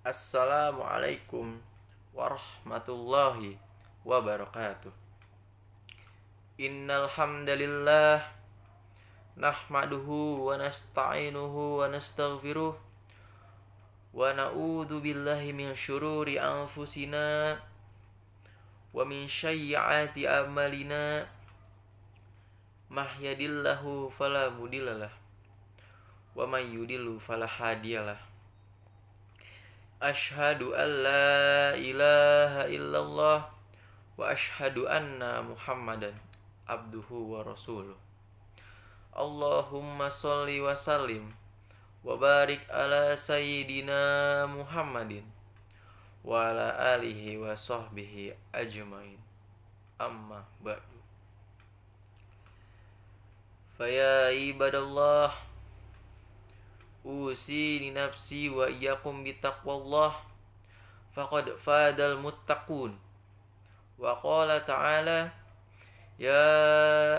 Assalamualaikum warahmatullahi wabarakatuh. Innal hamdalillah nahmaduhu wa nasta'inuhu wa nastaghfiruh wa na'udzu billahi min syururi anfusina wa min sayyiati a'malina. Mahdihillahu fala mudhillalah wa may yudlil fala hadiyalah. Asyhadu an la ilaha illallah wa asyhadu anna Muhammadan abduhu wa rasuluh. Allahumma sholli wa sallim wa barik ala sayyidina Muhammadin wa ala alihi wa sahbihi ajmain. Amma ba'du. Faya ibadallah, usini nafsi wa iyyakum bitaqwallah faqad fadal muttaqun. Wa qala ta'ala ya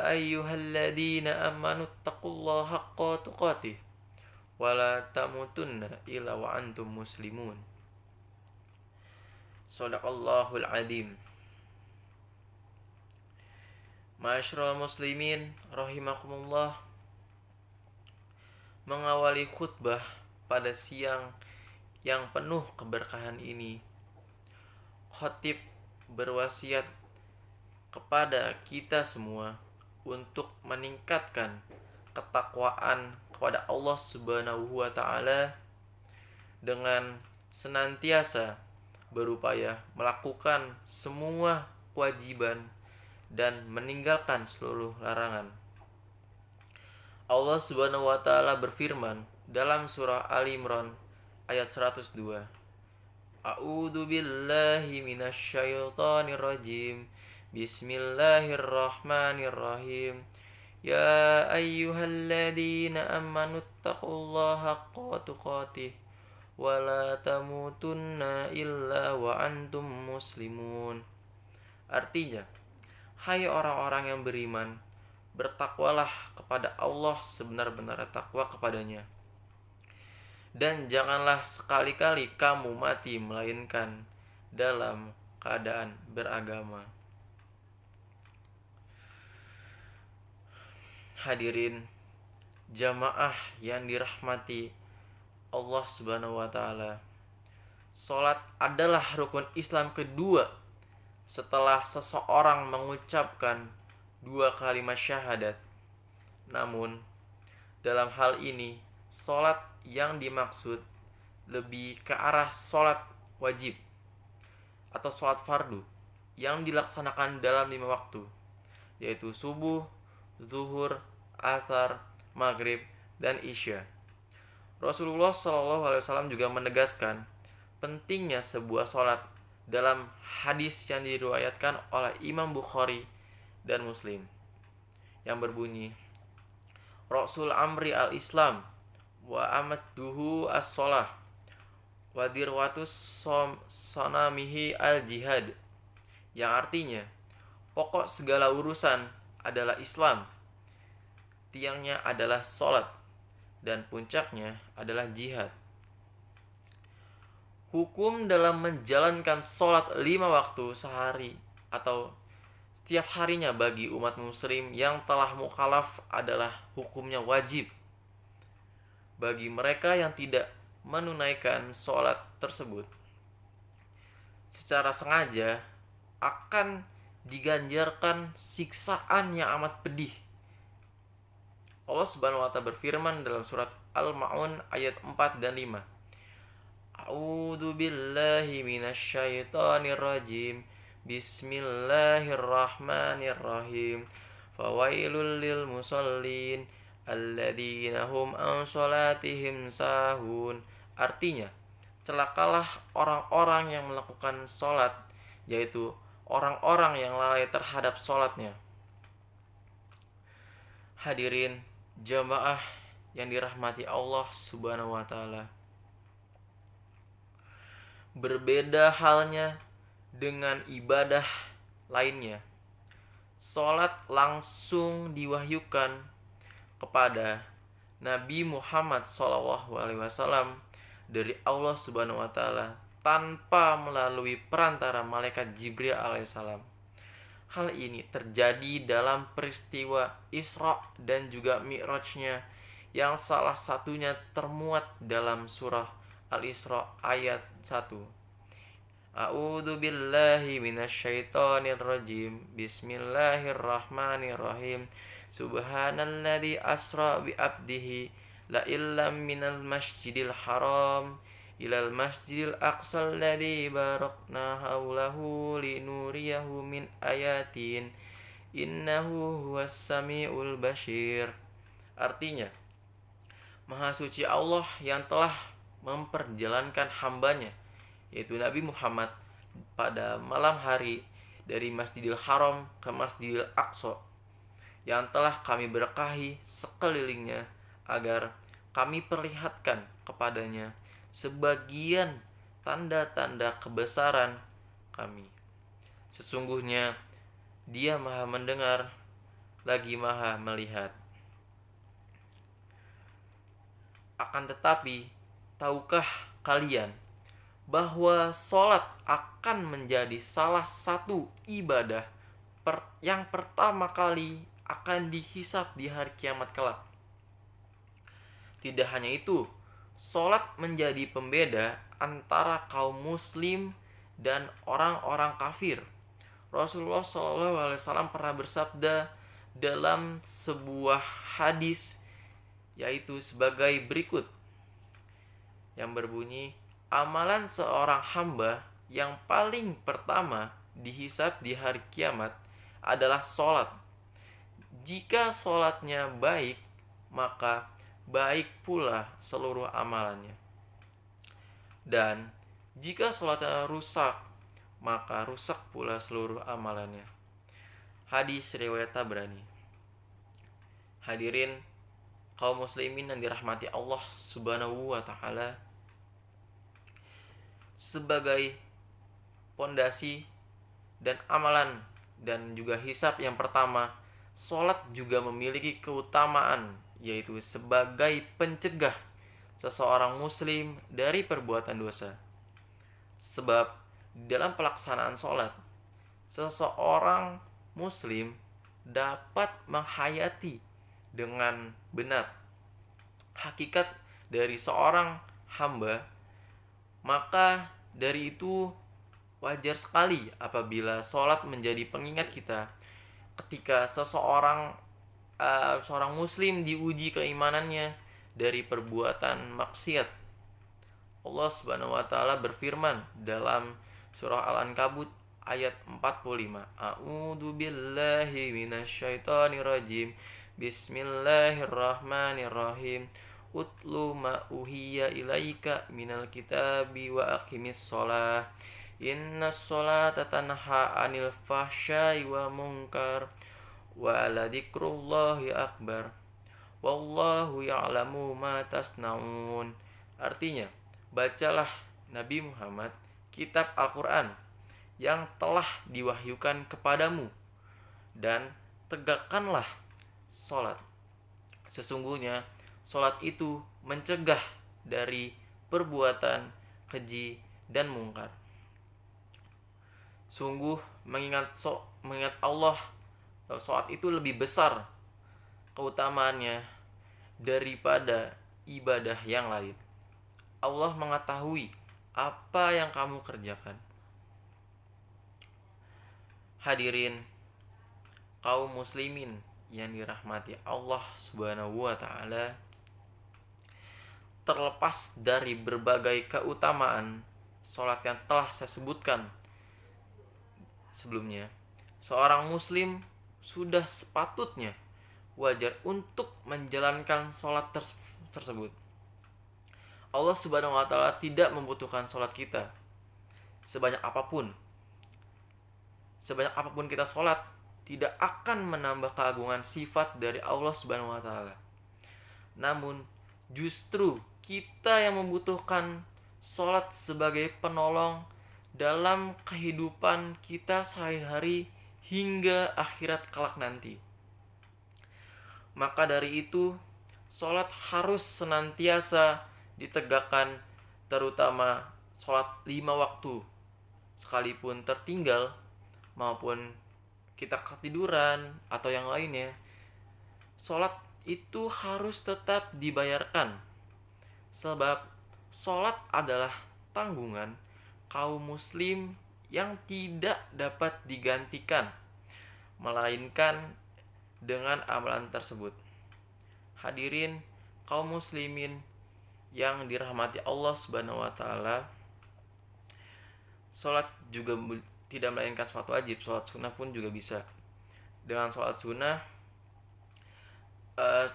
ayyuhalladzina amanu taqullaha haqqa tuqatih wa la tamutunna illa wa antum muslimun. Shadaqallahul adzim. Ma'asyiral muslimin rahimakumullah, mengawali khutbah pada siang yang penuh keberkahan ini, khatib berwasiat kepada kita semua untuk meningkatkan ketakwaan kepada Allah Subhanahu wa taala dengan senantiasa berupaya melakukan semua kewajiban dan meninggalkan seluruh larangan. Allah Subhanahu wa taala berfirman dalam surah Ali Imran ayat 102. A'udzu billahi minasyaitonir rajim. Bismillahirrahmanirrahim. Ya ayyuhalladzina amanu taqullaha haqqa tuqatih wa la tamutunna illa wa antum muslimun. Artinya, hai orang-orang yang beriman, bertakwalah kepada Allah sebenar-benar takwa kepadanya. Dan janganlah sekali-kali kamu mati melainkan dalam keadaan beragama. Hadirin jamaah yang dirahmati Allah Subhanahu wa taala, salat adalah rukun Islam kedua setelah seseorang mengucapkan 2 kalimat syahadat. Namun dalam hal ini salat yang dimaksud lebih ke arah salat wajib atau salat fardu yang dilaksanakan dalam 5 waktu, yaitu subuh, zuhur, asar, maghrib, dan isya. Rasulullah SAW juga menegaskan pentingnya sebuah salat dalam hadis yang diriwayatkan oleh Imam Bukhari dan Muslim yang berbunyi, Rasul amri al-Islam wa amadduhu as-shalah wa dirwatus sanamihi al-jihad, yang artinya pokok segala urusan adalah Islam, tiangnya adalah salat, dan puncaknya adalah jihad. Hukum dalam menjalankan salat 5 waktu sehari atau setiap harinya bagi umat muslim yang telah mukallaf adalah hukumnya wajib. Bagi mereka yang tidak menunaikan salat tersebut secara sengaja akan diganjarkan siksaan yang amat pedih. Allah Subhanahu wa taala berfirman dalam surat Al-Ma'un ayat 4 dan 5. A'udzu billahi minasyaitonir rajim. Bismillahirrahmanirrahim. Fawailul lil musallin alladzina hum an salatihim sahun. Artinya, celakalah orang-orang yang melakukan salat, yaitu orang-orang yang lalai terhadap salatnya. Hadirin jamaah yang dirahmati Allah Subhanahu wa taala, berbeda halnya dengan ibadah lainnya. Salat langsung diwahyukan kepada Nabi Muhammad SAW dari Allah Subhanahu wa taala tanpa melalui perantara malaikat Jibril alaihissalam. Hal ini terjadi dalam peristiwa Isra dan juga Mi'rajnya, yang salah satunya termuat dalam surah Al-Isra ayat 1. A'udzu billahi minasyaitonir rajim. Bismillahirrahmanirrahim. Subhanalladzi asra bi abdihi la illam minal masjidil haram ilal masjidil aqsal ladzi barakna haulahu linuriyahu min ayatin innahu huwas samiul basyir. Artinya, Maha suci Allah yang telah memperjalankan hambanya, yaitu Nabi Muhammad, pada malam hari dari Masjidil Haram ke Masjidil Aqsa, yang telah kami berkahi sekelilingnya agar kami perlihatkan kepadanya sebagian tanda-tanda kebesaran kami. Sesungguhnya Dia Maha mendengar lagi Maha melihat. Akan tetapi, tahukah kalian bahwa sholat akan menjadi salah satu ibadah yang pertama kali akan dihisab di hari kiamat kelak? Tidak hanya itu, sholat menjadi pembeda antara kaum muslim dan orang-orang kafir. Rasulullah SAW pernah bersabda dalam sebuah hadis, yaitu sebagai berikut, yang berbunyi, amalan seorang hamba yang paling pertama dihisab di hari kiamat adalah sholat. Jika sholatnya baik, maka baik pula seluruh amalannya. Dan jika sholatnya rusak, maka rusak pula seluruh amalannya. Hadis riwayat Tabrani. Hadirin kaum muslimin yang dirahmati Allah Subhanahu wa taala, sebagai pondasi dan amalan dan juga hisab yang pertama, sholat juga memiliki keutamaan, yaitu sebagai pencegah seseorang muslim dari perbuatan dosa. Sebab dalam pelaksanaan sholat, seseorang muslim dapat menghayati dengan benar hakikat dari seorang hamba. Maka dari itu wajar sekali apabila sholat menjadi pengingat kita ketika seorang muslim diuji keimanannya dari perbuatan maksiat. Allah Subhanahu wa taala berfirman dalam surah Al-Ankabut ayat 45. A'udzu billahi minasyaitonir rajim. Bismillahirrahmanirrahim. Utlu ma uhiya ilaika minal kitabi wa aqimis sholah. Innas sholata tanha 'anil fahsya'i wa munkar. Wa la dzikrullahi akbar. Wallahu ya'lamu ma tasnaun. Artinya, bacalah Nabi Muhammad kitab Al-Quran yang telah diwahyukan kepadamu, dan tegakkanlah sholat. Sesungguhnya sholat itu mencegah dari perbuatan keji dan mungkar. Sungguh mengingat Allah, sholat itu lebih besar keutamaannya daripada ibadah yang lain. Allah mengetahui apa yang kamu kerjakan. Hadirin kaum muslimin yang dirahmati Allah Subhanahu wa taala, terlepas dari berbagai keutamaan sholat yang telah saya sebutkan sebelumnya, seorang muslim sudah sepatutnya wajar untuk menjalankan sholat tersebut. Allah Subhanahu wa taala tidak membutuhkan sholat kita sebanyak apapun. Sebanyak apapun kita sholat, tidak akan menambah keagungan sifat dari Allah Subhanahu wa taala. Namun justru kita yang membutuhkan sholat sebagai penolong dalam kehidupan kita sehari-hari hingga akhirat kelak nanti. Maka dari itu, sholat harus senantiasa ditegakkan terutama sholat 5 waktu, sekalipun tertinggal maupun kita ketiduran atau yang lainnya, sholat itu harus tetap dibayarkan. Sebab sholat adalah tanggungan kaum muslim yang tidak dapat digantikan, melainkan dengan amalan tersebut. Hadirin kaum muslimin yang dirahmati Allah Subhanahu wa taala, sholat juga tidak melainkan sholat wajib, sholat sunnah pun juga bisa. Dengan sholat sunnah,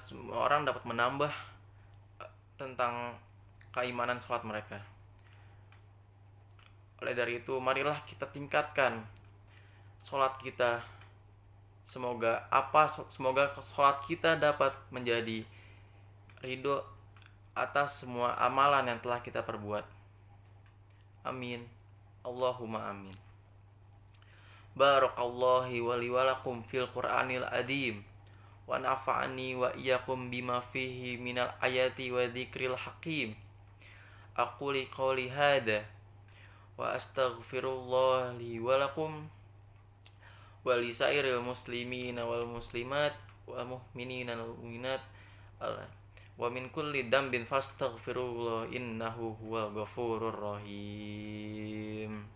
semua orang dapat menambah tentang keimanan sholat mereka. Oleh dari itu, marilah kita tingkatkan sholat kita. Semoga sholat kita dapat menjadi ridho atas semua amalan yang telah kita perbuat. Amin. Allahumma amin. Barakallahu wa li wa lakum fil Qur'anil Adim, wa nafa'ani wa iyyakum bima fihi minal ayati wa dzikril hakim. Aquli qouli hadza wa astaghfirullah li wa lakum wa li sairil muslimina wal muslimat wal mu'minina wal mu'minat wa min kulli dambin fastaghfirullah innahu huwal ghafurur rahim.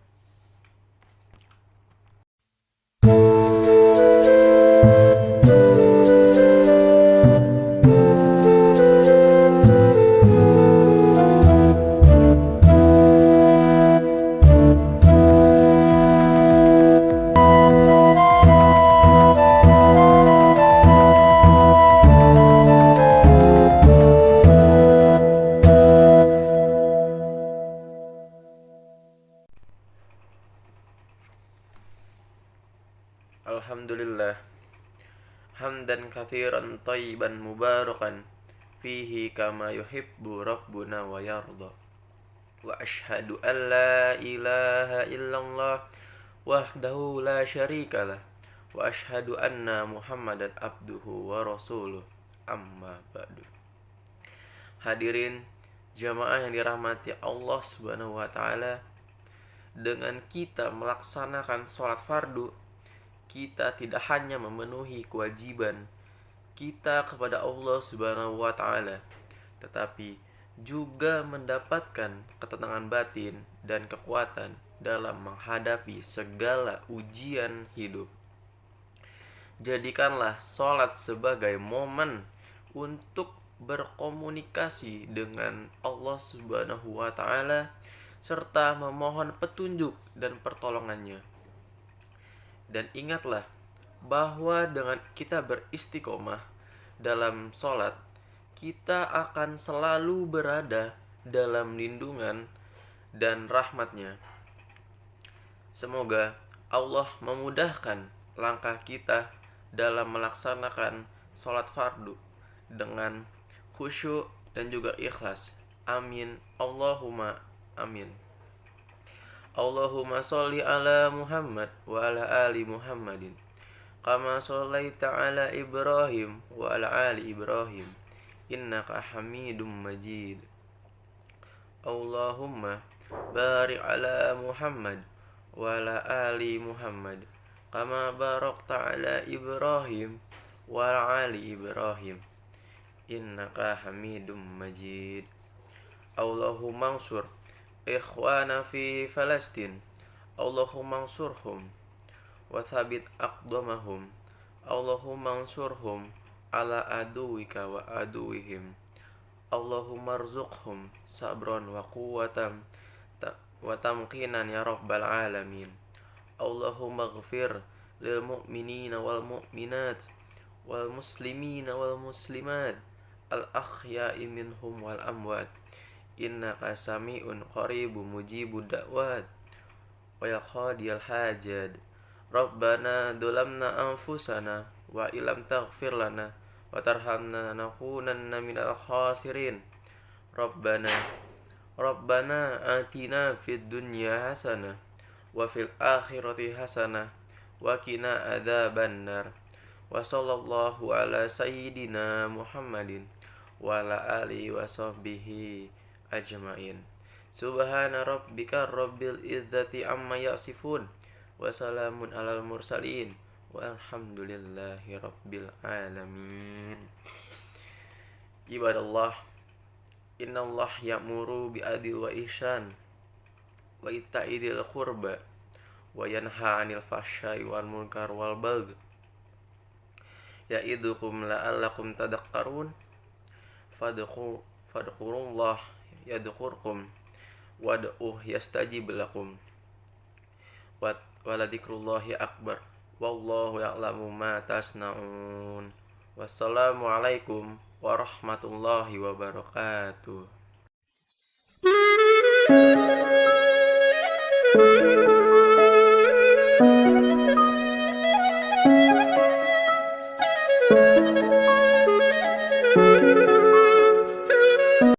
Alhamdulillah hamdan katsiran thayyiban mubarakan fihi kama yuhibbu rabbuna wa yarda. Wa asyhadu an la ilaha illallah wahdahu la syarikalah wa asyhadu anna Muhammadan abduhu wa rasuluh. Amma ba'du. Hadirin jamaah yang dirahmati Allah Subhanahu wa taala, dengan kita melaksanakan sholat fardu, kita tidak hanya memenuhi kewajiban kita kepada Allah Subhanahu wa taala, tetapi juga mendapatkan ketenangan batin dan kekuatan dalam menghadapi segala ujian hidup. Jadikanlah sholat sebagai momen untuk berkomunikasi dengan Allah Subhanahu wa taala serta memohon petunjuk dan pertolongannya. Dan ingatlah bahwa dengan kita beristiqomah dalam sholat, kita akan selalu berada dalam lindungan dan rahmatnya. Semoga Allah memudahkan langkah kita dalam melaksanakan sholat fardu dengan khusyuk dan juga ikhlas. Amin. Allahumma amin. Allahumma sholli ala Muhammad wa ala ali Muhammadin kama shallaita ala Ibrahim wa ala ali Ibrahim innaka Hamidum Majid. Allahumma barik ala Muhammad wa ala ali Muhammad kama barakta ala Ibrahim wa ala ali Ibrahim innaka Hamidum Majid. Allahumma ansur ikhwana fi Palestin, Allahumma ansurhum wa thabit aqdamahum, Allahumma ansurhum ala aduwika wa aduwihim, Allahumma arzuqhum sabran wa quwwatan wa tamkinan ya rabbal alamin. Allahumma ighfir lil mu'minina wal mu'minat wal muslimina wal muslimat al akhya'i minhum wal amwat innaka sami'un qaribun mujibud da'wat wa ya qadiyal hajat. Rabbana dulamna anfusana wa ilam taghfir lana wa tarhamna nakunanna minal khasirin. Rabbana atina fid dunya hasanah wa fil akhirati hasanah wa qina adzabannar. Wa sallallahu ala sayyidina Muhammadin wa ala alihi wa sahbihi ajmain. Subhana rabbika rabbil izzati amma yasifun. Wa salamun alal mursalin. Walhamdulillahi rabbil alamin. Ibadallah, innallah ya'muru bi'adil wa ihsan wa itta'idil qurba wa yanha 'anil fahsya'i wal munkar wal baghi ya'idukum la'allakum tadhakkarun. Fadhkurullah yadhkurkum wad'uh yastajib lakum wa ladhikrullahi akbar wallahu ya'lamu ma tasna'un. Wassalamualaikum warahmatullahi wabarakatuh.